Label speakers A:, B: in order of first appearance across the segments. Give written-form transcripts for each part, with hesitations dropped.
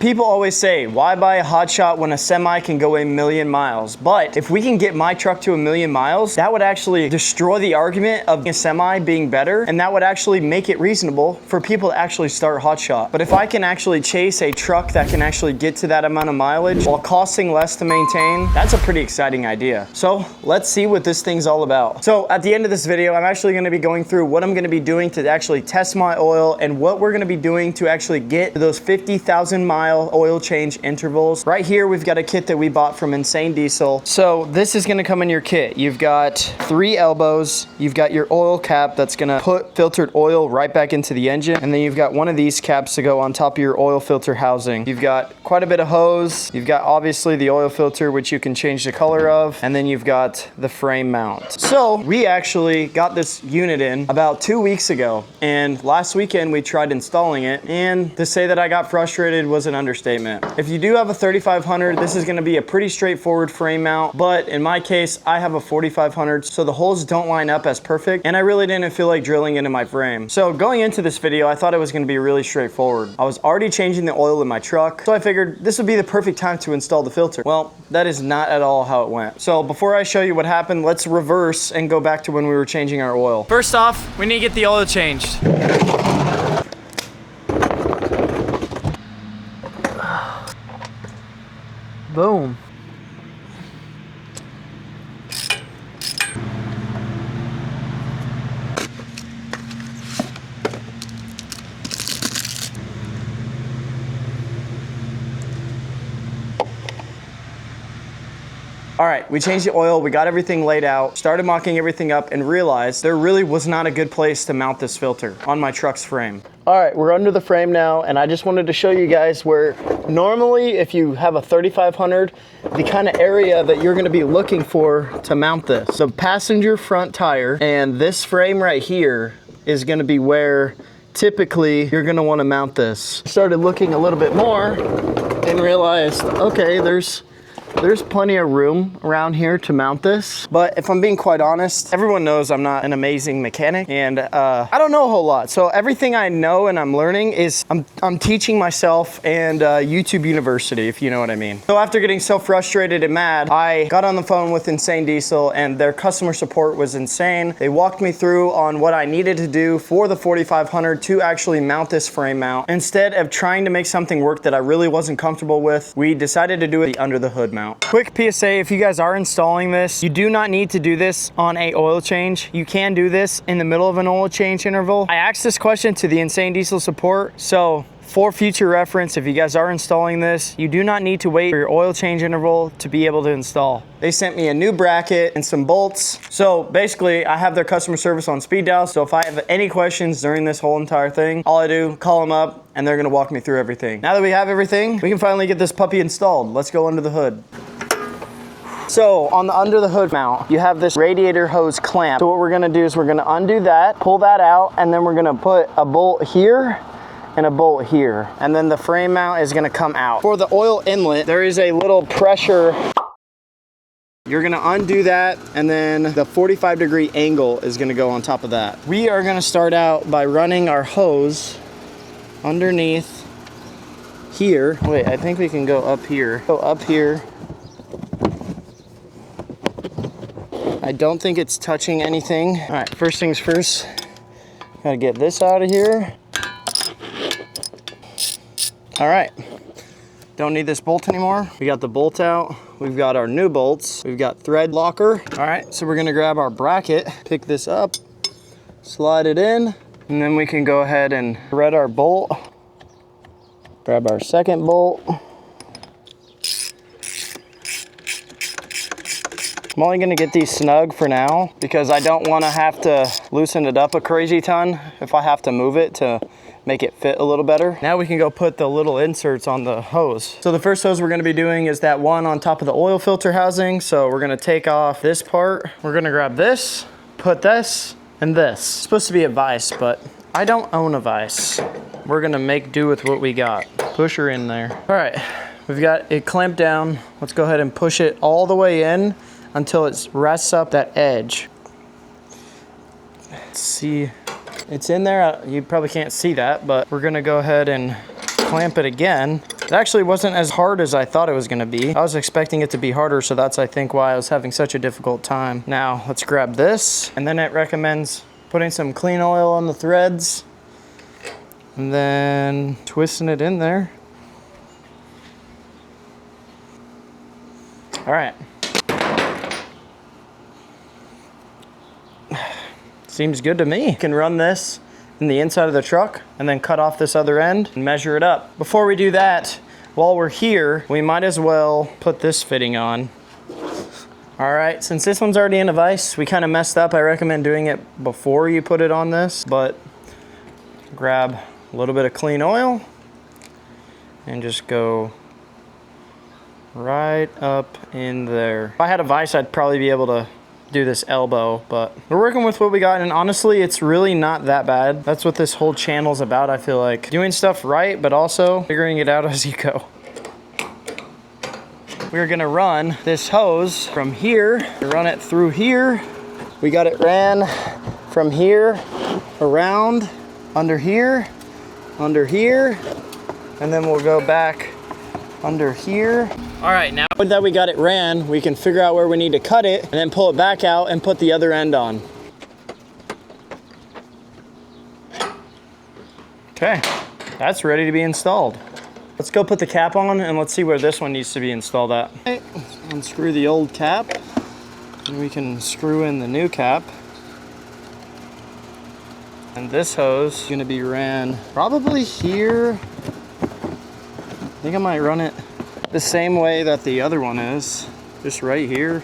A: People always say, why buy a Hotshot when a semi can go a million miles? But if we can get my truck to a million miles, that would actually destroy the argument of a semi being better, and that would actually make it reasonable for people to actually start Hotshot. But if I can actually chase a truck that can actually get to that amount of mileage while costing less to maintain, that's a pretty exciting idea. So let's see what this thing's all about. So at the end of this video, I'm actually gonna be going through what I'm gonna be doing to actually test my oil and what we're gonna be doing to actually get to those 50,000 mile oil change intervals. Right here, we've got a kit that we bought from Insane Diesel. So this is gonna come in your kit. You've got 3 elbows, you've got your oil cap that's gonna put filtered oil right back into the engine, and then you've got one of these caps to go on top of your oil filter housing. You've got quite a bit of hose, you've got obviously the oil filter, which you can change the color of, and then you've got the frame mount. So we actually got this unit in about 2 weeks ago, and last weekend we tried installing it, and to say that I got frustrated was an understatement. If you do have a 3500, this is gonna be a pretty straightforward frame mount, but in my case, I have a 4500, so the holes don't line up as perfect, and I really didn't feel like drilling into my frame. So going into this video, I thought it was gonna be really straightforward. I was already changing the oil in my truck, so I figured this would be the perfect time to install the filter. Well, that is not at all how it went. So before I show you what happened, let's reverse and go back to when we were changing our oil. First off, we need to get the oil changed. Boom. All right, we changed the oil, we got everything laid out, started mocking everything up, and realized there really was not a good place to mount this filter on my truck's frame. All right, we're under the frame now, and I just wanted to show you guys where normally if you have a 3500, the kind of area that you're gonna be looking for to mount this. The passenger front tire and this frame right here is gonna be where typically you're gonna wanna mount this. Started looking a little bit more and realized, okay, there's plenty of room around here to mount this. But if I'm being quite honest, everyone knows I'm not an amazing mechanic, and I don't know a whole lot. So everything I know and I'm learning is I'm teaching myself and YouTube University, if you know what I mean. So after getting so frustrated and mad, I got on the phone with Insane Diesel, and their customer support was insane. They walked me through on what I needed to do for the 4500 to actually mount this frame mount. Instead of trying to make something work that I really wasn't comfortable with, we decided to do it under the hood mount. Quick PSA, if you guys are installing this, you do not need to do this on a oil change. You can do this in the middle of an oil change interval. I asked this question to the Insane Diesel support, so for future reference, if you guys are installing this, you do not need to wait for your oil change interval to be able to install. They sent me a new bracket and some bolts. So basically, I have their customer service on speed dial, so if I have any questions during this whole entire thing, all I do, call them up, and they're gonna walk me through everything. Now that we have everything, we can finally get this puppy installed. Let's go under the hood. So on the under the hood mount, you have this radiator hose clamp. So what we're gonna do is we're gonna undo that, pull that out, and then we're gonna put a bolt here and a bolt here. And then the frame mount is gonna come out. For the oil inlet, there is a little pressure. You're gonna undo that, and then the 45-degree angle is gonna go on top of that. We are gonna start out by running our hose underneath here. Wait, I think we can go up here. Go up here. I don't think it's touching anything. All right, first things first, gotta get this out of here. All right, don't need this bolt anymore. We got the bolt out. We've got our new bolts. We've got thread locker. All right, so we're gonna grab our bracket, pick this up, slide it in, and then we can go ahead and thread our bolt. Grab our second bolt. I'm only gonna get these snug for now because I don't wanna have to loosen it up a crazy ton if I have to move it to make it fit a little better. Now we can go put the little inserts on the hose. So the first hose we're gonna be doing is that one on top of the oil filter housing. So we're gonna take off this part. We're gonna grab this, put this, and this. It's supposed to be a vise, but I don't own a vise. We're gonna make do with what we got. Push her in there. All right, we've got it clamped down. Let's go ahead and push it all the way in until it rests up that edge. Let's see, it's in there. You probably can't see that, but we're gonna go ahead and clamp it again. It actually wasn't as hard as I thought it was gonna be. I was expecting it to be harder, so that's, I think, why I was having such a difficult time. Now, let's grab this, and then it recommends putting some clean oil on the threads, and then twisting it in there. All right. Seems good to me. You can run this in the inside of the truck and then cut off this other end and measure it up. Before we do that, while we're here, we might as well put this fitting on. All right, since this one's already in a vise, we kind of messed up. I recommend doing it before you put it on this, but grab a little bit of clean oil and just go right up in there. If I had a vise, I'd probably be able to do this elbow, but we're working with what we got, and honestly, it's really not that bad. That's what this whole channel's about, I feel like. Doing stuff right, but also figuring it out as you go. We're gonna run this hose from here, run it through here. We got it ran from here, around, under here, and then we'll go back under here. All right, now that we got it ran, we can figure out where we need to cut it and then pull it back out and put the other end on. Okay, that's ready to be installed. Let's go put the cap on and let's see where this one needs to be installed at. Okay, unscrew the old cap and we can screw in the new cap. And this hose is gonna be ran probably here. I think I might run it the same way that the other one is, just right here.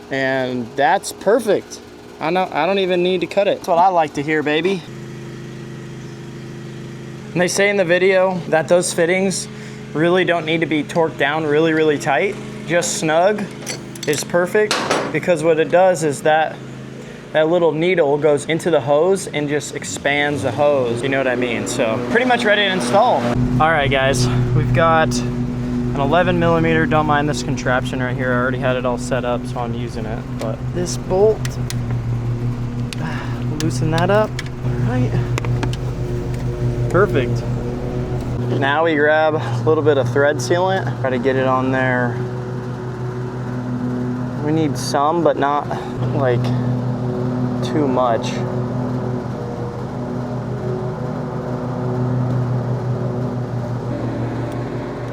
A: And that's perfect. I don't even need to cut it. That's what I like to hear, baby. And they say in the video that those fittings really don't need to be torqued down really, really tight. Just snug is perfect, because what it does is that little needle goes into the hose and just expands the hose, you know what I mean? So pretty much ready to install. All right, guys, we've got an 11mm, don't mind this contraption right here. I already had it all set up, so I'm using it. But this bolt, loosen that up, all right. Perfect. Now we grab a little bit of thread sealant, try to get it on there. We need some, but not like too much.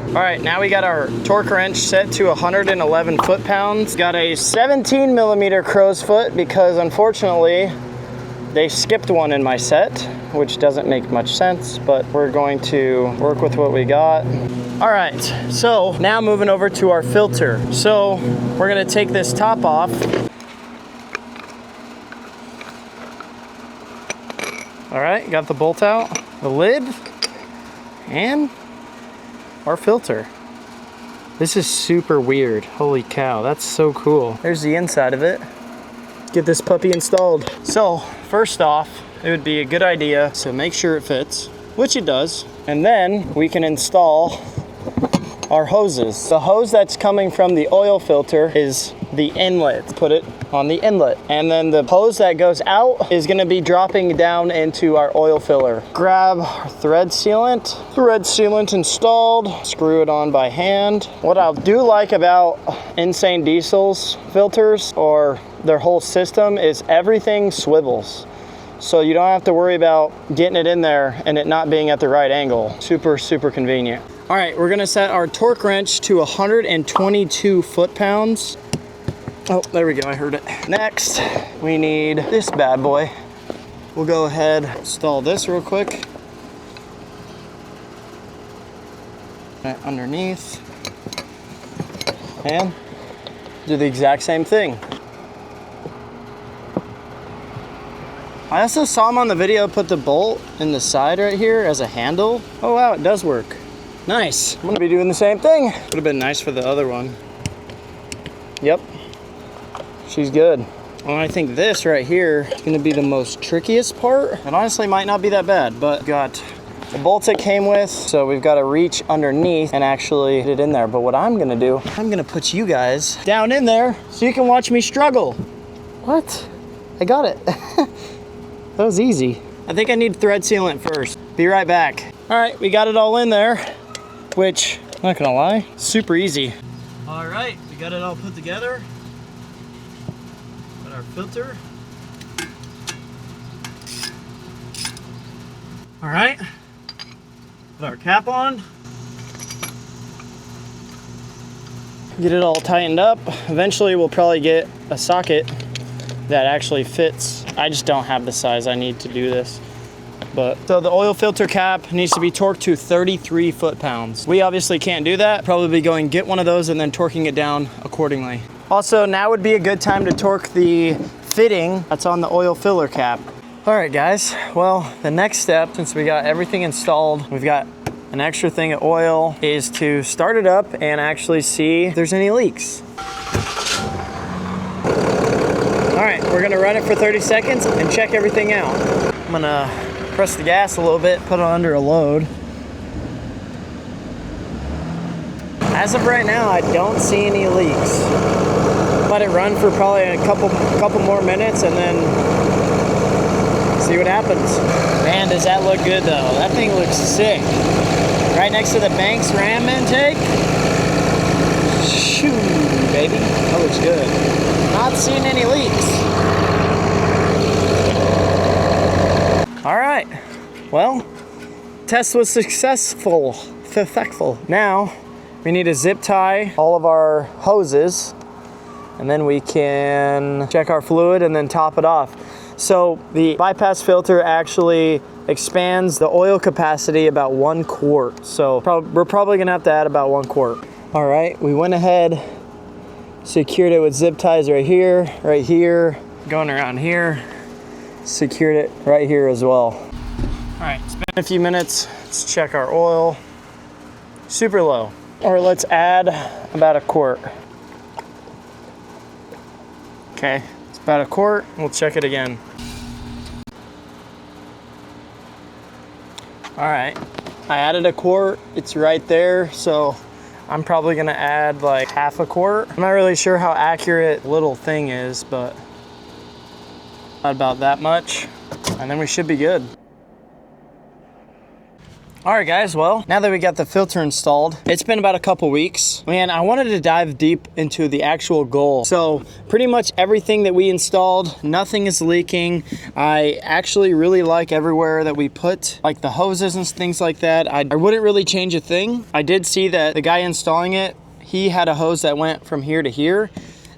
A: All right, now we got our torque wrench set to 111 foot-pounds. Got a 17mm crow's foot because unfortunately they skipped one in my set, which doesn't make much sense, but we're going to work with what we got. All right, so now moving over to our filter. So we're gonna take this top off. All right, got the bolt out, the lid, and our filter. This is super weird. Holy cow, that's so cool. There's the inside of it. Get this puppy installed. So first off, it would be a good idea to make sure it fits, which it does, and then we can install our hoses. The hose that's coming from the oil filter is the inlet. Put it on the inlet. And then the hose that goes out is gonna be dropping down into our oil filler. Grab our thread sealant installed, screw it on by hand. What I do like about Insane Diesel's filters, or their whole system, is everything swivels. So you don't have to worry about getting it in there and it not being at the right angle. Super, super convenient. All right, we're gonna set our torque wrench to 122 foot-pounds. Oh, there we go, I heard it. Next, we need this bad boy. We'll go ahead, install this real quick. Right underneath. And do the exact same thing. I also saw him on the video put the bolt in the side right here as a handle. Oh wow, it does work. Nice. I'm gonna be doing the same thing. Would have been nice for the other one. Yep, she's good. Well, I think this right here is gonna be the most trickiest part. It honestly might not be that bad, but got the bolts it came with, so we've got to reach underneath and actually get it in there. But what I'm gonna do, I'm gonna put you guys down in there so you can watch me struggle. What? I got it. That was easy. I think I need thread sealant first. Be right back. All right, we got it all in there. which, not gonna lie, super easy. All right, we got it all put together. Got our filter. All right, put our cap on. Get it all tightened up. Eventually we'll probably get a socket that actually fits. I just don't have the size I need to do this. So the oil filter cap needs to be torqued to 33 foot-pounds. We obviously can't do that. Probably be going get one of those and then torquing it down accordingly. Also, now would be a good time to torque the fitting that's on the oil filler cap. All right, guys. Well, the next step, since we got everything installed, we've got an extra thing of oil, is to start it up and actually see if there's any leaks. All right, we're gonna run it for 30 seconds and check everything out. I'm gonna press the gas a little bit, put it under a load. As of right now, I don't see any leaks. Let it run for probably a couple more minutes and then see what happens. Man, does that look good though? That thing looks sick. Right next to the Banks ram intake. Shoo, baby, that looks good. Not seeing any leaks. All right, well, test was successful. Now, we need to zip tie all of our hoses, and then we can check our fluid and then top it off. So the bypass filter actually expands the oil capacity about 1 quart. So we're probably gonna have to add about 1 quart. All right, we went ahead, secured it with zip ties right here, going around here, secured it right here as well. All right, it's been a few minutes. Let's check our oil. Super low. Or let's add about 1 quart. Okay, it's about 1 quart. We'll check it again. All right, I added 1 quart. It's right there, so I'm probably gonna add like half a quart. I'm not really sure how accurate little thing is, but about that much, and then we should be good. All right, guys, well, now that we got the filter installed, it's been about a couple weeks. Man, I wanted to dive deep into the actual goal. So pretty much everything that we installed, nothing is leaking. I actually really like everywhere that we put, like the hoses and things like that. I wouldn't really change a thing. I did see that the guy installing it, he had a hose that went from here to here.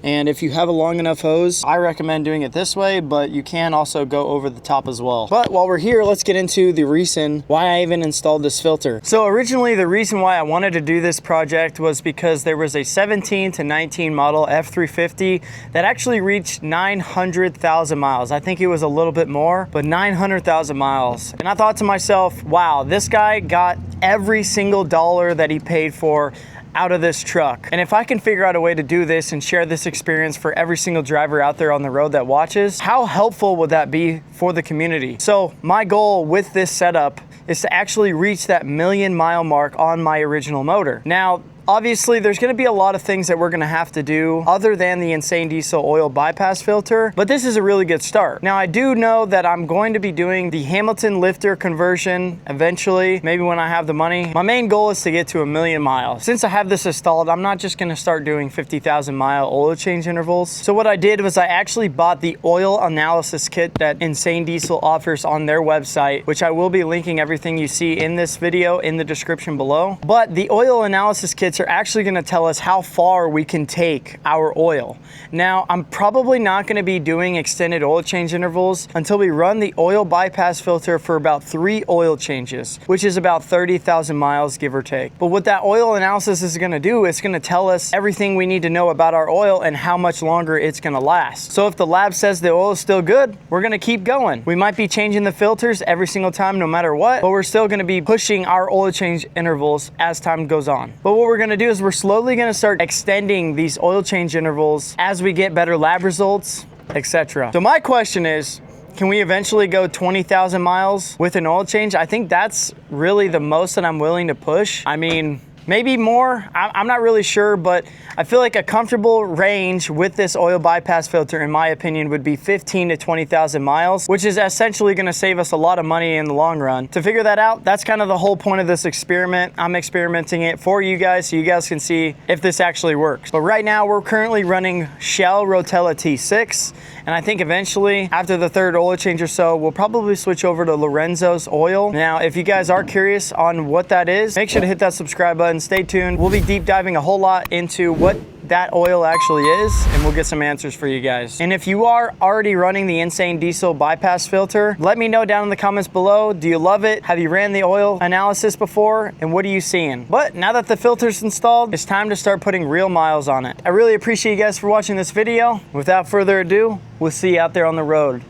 A: And if you have a long enough hose, I recommend doing it this way, but you can also go over the top as well. But while we're here, let's get into the reason why I even installed this filter. So originally, the reason why I wanted to do this project was because there was a 17 to 19 model F350 that actually reached 900,000 miles. I think it was a little bit more, but 900,000 miles. And I thought to myself, wow, this guy got every single dollar that he paid for out of this truck. And if I can figure out a way to do this and share this experience for every single driver out there on the road that watches, how helpful would that be for the community? So my goal with this setup is to actually reach that 1,000,000 mile mark on my original motor. Now, obviously, there's gonna be a lot of things that we're gonna have to do other than the Insane Diesel oil bypass filter, but this is a really good start. Now, I do know that I'm going to be doing the Hamilton lifter conversion eventually, maybe when I have the money. My main goal is to get to 1,000,000 miles. Since I have this installed, I'm not just gonna start doing 50,000 mile oil change intervals. So what I did was I actually bought the oil analysis kit that Insane Diesel offers on their website, which I will be linking everything you see in this video in the description below. But the oil analysis kits are actually gonna tell us how far we can take our oil. Now, I'm probably not gonna be doing extended oil change intervals until we run the oil bypass filter for about 3 oil changes, which is about 30,000 miles, give or take. But what that oil analysis is gonna do, it's gonna tell us everything we need to know about our oil and how much longer it's gonna last. So if the lab says the oil is still good, we're gonna keep going. We might be changing the filters every single time, no matter what, but we're still gonna be pushing our oil change intervals as time goes on. But what we're gonna do is we're slowly gonna start extending these oil change intervals as we get better lab results, etc. So my question is, can we eventually go 20,000 miles with an oil change? I think that's really the most that I'm willing to push. I mean, maybe more. I'm not really sure, but I feel like a comfortable range with this oil bypass filter, in my opinion, would be 15 to 20,000 miles, which is essentially going to save us a lot of money in the long run. To figure that out, that's kind of the whole point of this experiment. I'm experimenting it for you guys so you guys can see if this actually works. But right now we're currently running Shell Rotella T6, and I think eventually after the third oil change or so, we'll probably switch over to Lorenzo's oil. Now, if you guys are curious on what that is, make sure to hit that subscribe button. Stay tuned. We'll be deep diving a whole lot into what that oil actually is, and we'll get some answers for you guys. And if you are already running the Insane Diesel bypass filter, let me know down in the comments below. Do you love it? Have you ran the oil analysis before? And what are you seeing? But now that the filter's installed, it's time to start putting real miles on it. I really appreciate you guys for watching this video. Without further ado, we'll see you out there on the road.